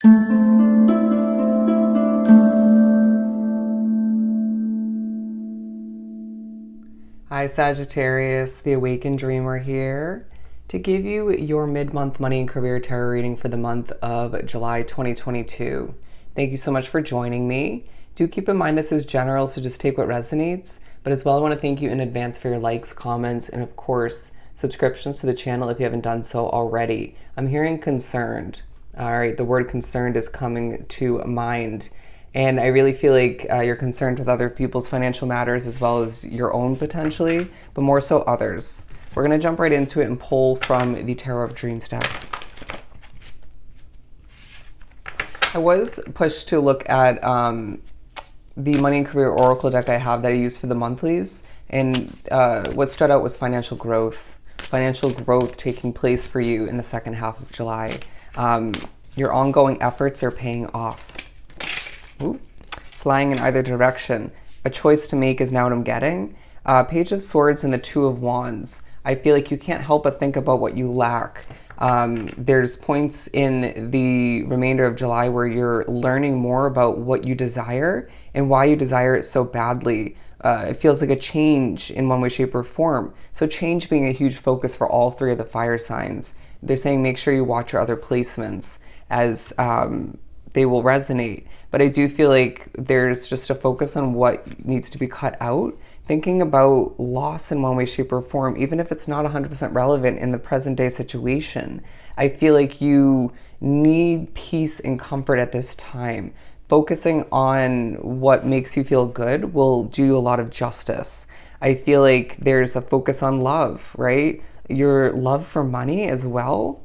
Hi Sagittarius, the Awakened Dreamer here to give you your mid-month money and career tarot reading for the month of July 2022. Thank you so much for joining me. Do keep in mind this is general, so just take what resonates. But as well, I want to thank you in advance for your likes, comments, and of course, subscriptions to the channel if you haven't done so already. I'm hearing concerned. All right, the word concerned is coming to mind. And I really feel like you're concerned with other people's financial matters as well as your own potentially, but more so others. We're going to jump right into it and pull from the Tarot of Dreams deck. I was pushed to look at the Money and Career Oracle deck I have that I use for the monthlies. And what stood out was financial growth. Financial growth taking place for you in the second half of July. Your ongoing efforts are paying off. Ooh. Flying in either direction. A choice to make is now what I'm getting. Page of Swords and the Two of Wands. I feel like you can't help but think about what you lack. There's points in the remainder of July where you're learning more about what you desire and why you desire it so badly. It feels like a change in one way, shape, or form. So change being a huge focus for all three of the fire signs. They're saying make sure you watch your other placements as they will resonate. But I do feel like there's just a focus on what needs to be cut out. Thinking about loss in one way, shape, or form, even if it's not 100% relevant in the present day situation. I feel like you need peace and comfort at this time. Focusing on what makes you feel good will do you a lot of justice. I feel like there's a focus on love, right? Your love for money as well.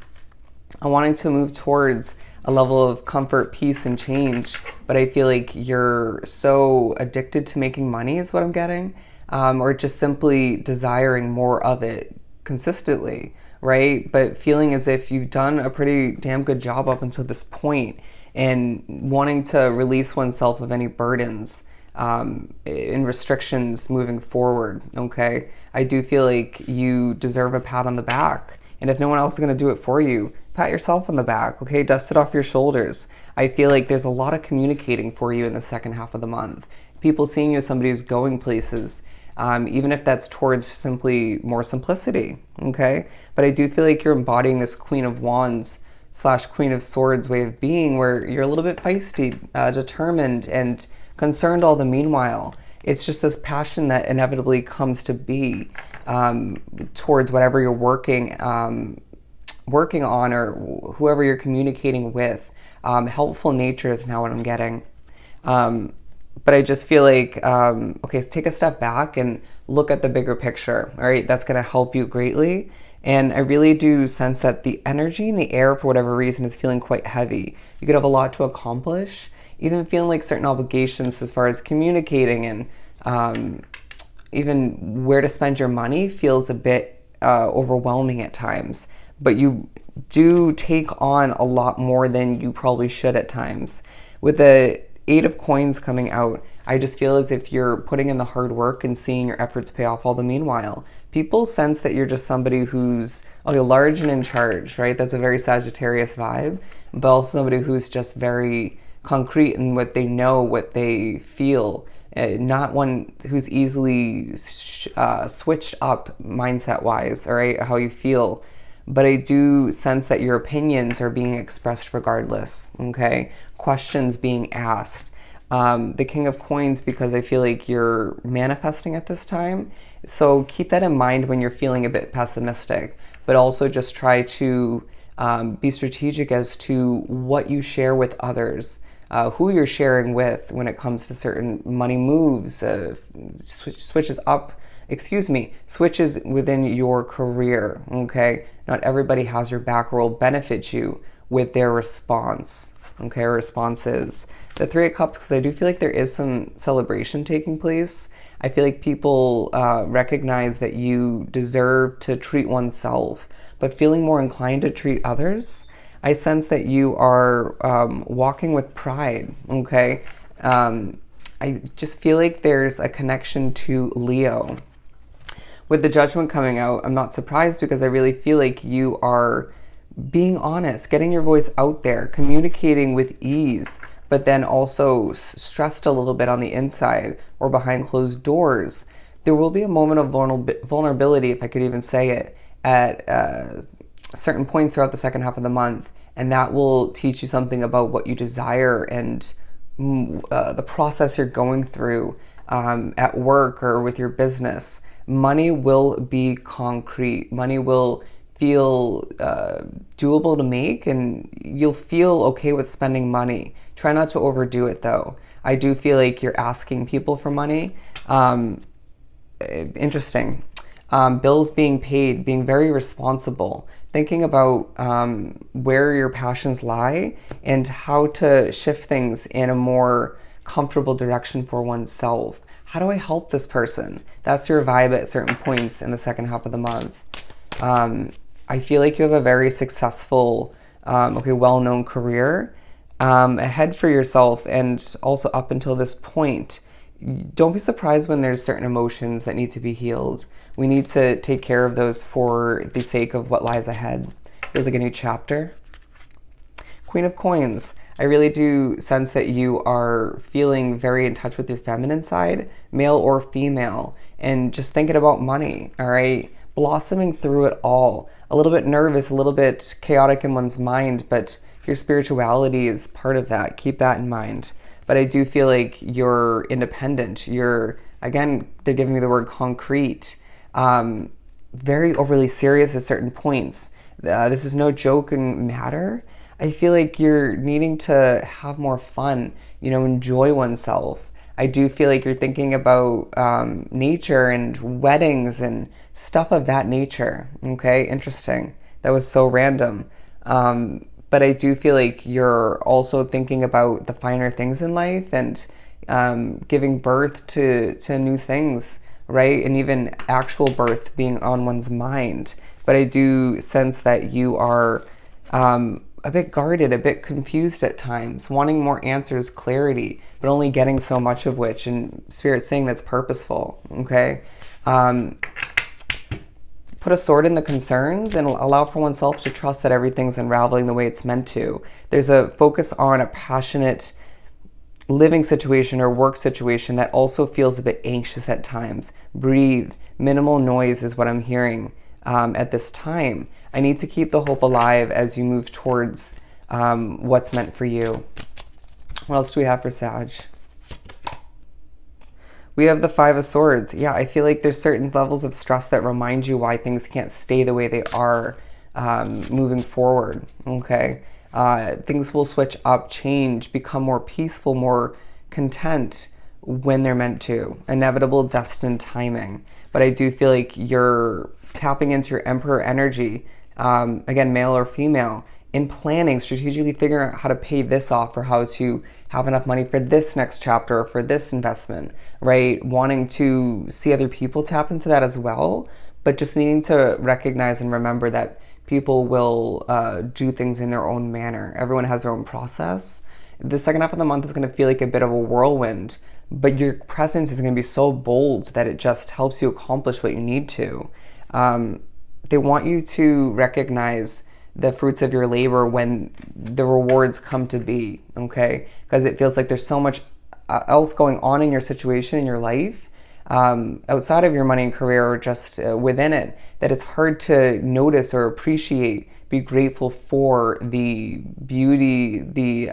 I'm wanting to move towards a level of comfort, peace, and change, but I feel like you're so addicted to making money is what I'm getting, or just simply desiring more of it consistently, right? But feeling as if you've done a pretty damn good job up until this point and wanting to release oneself of any burdens and restrictions moving forward, okay? I do feel like you deserve a pat on the back. And if no one else is going to do it for you, pat yourself on the back, okay? Dust it off your shoulders. I feel like there's a lot of communicating for you in the second half of the month. People seeing you as somebody who's going places, even if that's towards simply more simplicity, okay? But I do feel like you're embodying this Queen of Wands / Queen of Swords way of being where you're a little bit feisty, determined, and concerned all the meanwhile. It's just this passion that inevitably comes to be towards whatever you're working on or whoever you're communicating with. Helpful nature is now what I'm getting. But I just feel like, okay, take a step back and look at the bigger picture, all right? That's going to help you greatly. And I really do sense that the energy in the air, for whatever reason, is feeling quite heavy. You could have a lot to accomplish, even feeling like certain obligations as far as communicating and even where to spend your money feels a bit overwhelming at times. But you do take on a lot more than you probably should at times. With the Eight of Coins coming out, I just feel as if you're putting in the hard work and seeing your efforts pay off all the meanwhile. People sense that you're just somebody who's large and in charge, right? That's a very Sagittarius vibe, but also somebody who's just very concrete in what they know, what they feel. Not one who's easily switched up mindset-wise, all right, how you feel. But I do sense that your opinions are being expressed regardless, okay? Questions being asked. The King of Coins, because I feel like you're manifesting at this time. So keep that in mind when you're feeling a bit pessimistic, but also just try to be strategic as to what you share with others, who you're sharing with when it comes to certain money moves, switches within your career, okay? Not everybody has your back or will benefit you with their response, okay, or responses. The Three of Cups, because I do feel like there is some celebration taking place. I feel like people recognize that you deserve to treat oneself, but feeling more inclined to treat others. I sense that you are walking with pride, okay? I just feel like there's a connection to Leo. With the Judgment coming out, I'm not surprised because I really feel like you are being honest, getting your voice out there, communicating with ease, but then also stressed a little bit on the inside or behind closed doors. There will be a moment of vulnerability, if I could even say it, at certain points throughout the second half of the month, and that will teach you something about what you desire and the process you're going through at work or with your business. Money will be concrete. Money will feel doable to make, and you'll feel okay with spending money. Try not to overdo it, though. I do feel like you're asking people for money. Interesting. Bills being paid, being very responsible, thinking about where your passions lie and how to shift things in a more comfortable direction for oneself. How do I help this person? That's your vibe at certain points in the second half of the month. I feel like you have a very successful, well-known career ahead for yourself, and also up until this point. Don't be surprised when there's certain emotions that need to be healed. We need to take care of those for the sake of what lies ahead. Feels like a new chapter. Queen of Coins. I really do sense that you are feeling very in touch with your feminine side, male or female, and just thinking about money, all right? Blossoming through it all. A little bit nervous, a little bit chaotic in one's mind, but your spirituality is part of that. Keep that in mind. But I do feel like you're independent. You're, again, they're giving me the word concrete. Very overly serious at certain points. This is no joking matter. I feel like you're needing to have more fun, enjoy oneself. I do feel like you're thinking about nature and weddings and stuff of that nature. Okay, interesting. That was so random. But I do feel like you're also thinking about the finer things in life and giving birth to new things, right? And even actual birth being on one's mind. But I do sense that you are a bit guarded, a bit confused at times, wanting more answers, clarity, but only getting so much of which, and Spirit saying that's purposeful, okay? Put a sword in the concerns and allow for oneself to trust that everything's unraveling the way it's meant to. There's a focus on a passionate living situation or work situation that also feels a bit anxious at times. Breathe. Minimal noise is what I'm hearing at this time. I need to keep the hope alive as you move towards what's meant for you. What else do we have for Sag? We have the Five of Swords. Yeah, I feel like there's certain levels of stress that remind you why things can't stay the way they are moving forward, okay? Things will switch up, change, become more peaceful, more content when they're meant to. Inevitable, destined timing. But I do feel like you're tapping into your Emperor energy, again, male or female, in planning, strategically figuring out how to pay this off or how to have enough money for this next chapter or for this investment, right? Wanting to see other people tap into that as well, but just needing to recognize and remember that people will do things in their own manner. Everyone has their own process. The second half of the month is going to feel like a bit of a whirlwind, but your presence is going to be so bold that it just helps you accomplish what you need to. They want you to recognize the fruits of your labor when the rewards come to be, okay? Because it feels like there's so much else going on in your situation, in your life, outside of your money and career or just within it, that it's hard to notice or appreciate, be grateful for the beauty, the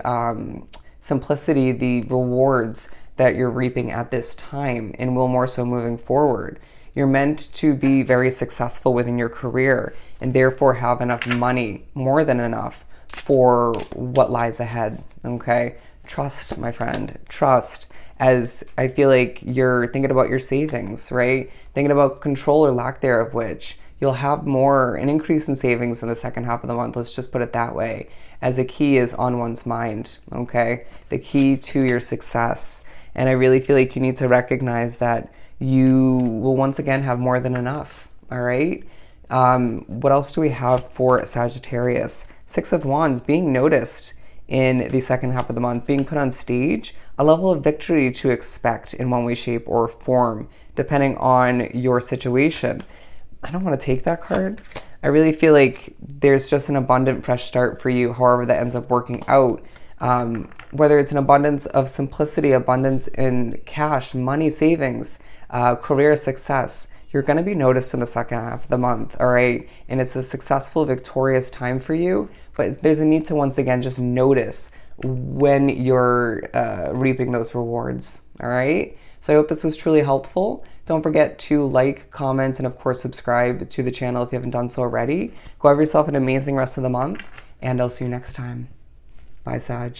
simplicity, the rewards that you're reaping at this time, and will more so moving forward. You're meant to be very successful within your career and therefore have enough money, more than enough, for what lies ahead, okay? Trust, my friend, trust, as I feel like you're thinking about your savings, right? Thinking about control or lack thereof, which you'll have an increase in savings in the second half of the month, let's just put it that way, as a key is on one's mind, okay? The key to your success. And I really feel like you need to recognize that you will once again have more than enough, all right? What else do we have for Sagittarius? Six of Wands, being noticed in the second half of the month, being put on stage, a level of victory to expect in one way, shape, or form, depending on your situation. I don't want to take that card. I really feel like there's just an abundant fresh start for you, however that ends up working out. Whether it's an abundance of simplicity, abundance in cash, money, savings, career success, you're going to be noticed in the second half of the month, all right? And it's a successful, victorious time for you, but there's a need to once again just notice when you're reaping those rewards, all right? So I hope this was truly helpful. Don't forget to like, comment, and of course subscribe to the channel if you haven't done so already. Go have yourself an amazing rest of the month, and I'll see you next time. Bye, Sag.